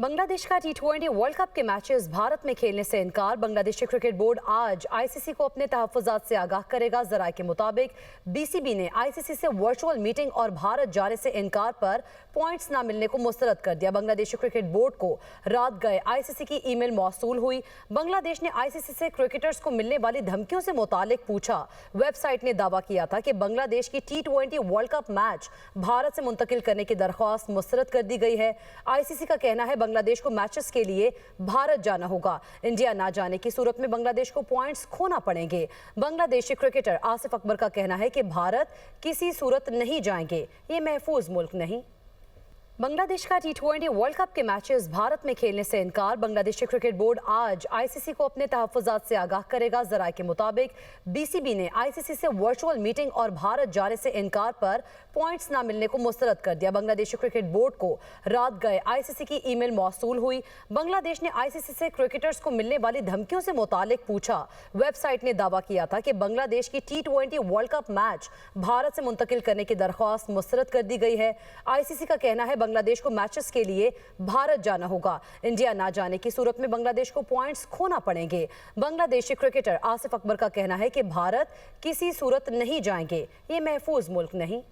बांग्लादेश का T20 world cup के matches Bharat में खेलने से इनकार। बांग्लादेशी क्रिकेट बोर्ड आज आईसीसी को अपने तहफ्फुज़ात से आगाह करेगा। ज़राए के मुताबिक बीसीबी ने आईसीसी से वर्चुअल मीटिंग और भारत जाने से इनकार पर पॉइंट्स न मिलने को मुस्तरद कर दिया। बांग्लादेशी क्रिकेट बोर्ड को रात गए आईसीसी की ईमेल मौसूल हुई। बांग्लादेश ने आईसीसी से क्रिकेटर्स को मिलने वाली धमकियों से मुतालिक पूछा। वेबसाइट ने दावा किया था कि बांग्लादेश की T20 world cup match Bharat से मुंतकिल करने की दरख्वास्त मुस्तरद कर दी गई है। आईसीसी का कहना है बांग्लादेश को मैचेस के लिए भारत जाना होगा। इंडिया ना जाने की सूरत में बांग्लादेश को पॉइंट्स खोना पड़ेंगे। बांग्लादेशी क्रिकेटर आसिफ अकबर का कहना है कि भारत किसी सूरत नहीं जाएंगे, ये महफूज मुल्क नहीं। बांग्लादेश का T20 वर्ल्ड कप के मैचेस भारत में खेलने से इनकार। बांग्लादेशी क्रिकेट बोर्ड आज आईसीसी को अपने तहफ्फुज़ात से आगाह करेगा। ज़राए के मुताबिक बीसीबी ने आईसीसी से वर्चुअल मीटिंग और भारत जाने से इनकार पर पॉइंट्स न मिलने को मुस्तरद कर दिया। बांग्लादेशी क्रिकेट बोर्ड को रात गए आईसीसी की ईमेल मौसूल हुई। बांग्लादेश ने आईसीसी से क्रिकेटर्स को मिलने वाली धमकियों से मुतालिक पूछा। वेबसाइट ने दावा किया था कि बांग्लादेश की T20 world cup match Bharat से मुंतकिल करने की दरख्वास्त मुस्तरद कर दी गई है। आईसीसी का कहना है बांग्लादेश को मैचेस के लिए भारत जाना होगा। इंडिया ना जाने की सूरत में बांग्लादेश को पॉइंट्स खोना पड़ेंगे। बांग्लादेशी क्रिकेटर आसिफ अकबर का कहना है कि भारत किसी सूरत नहीं जाएंगे, ये महफूज मुल्क नहीं।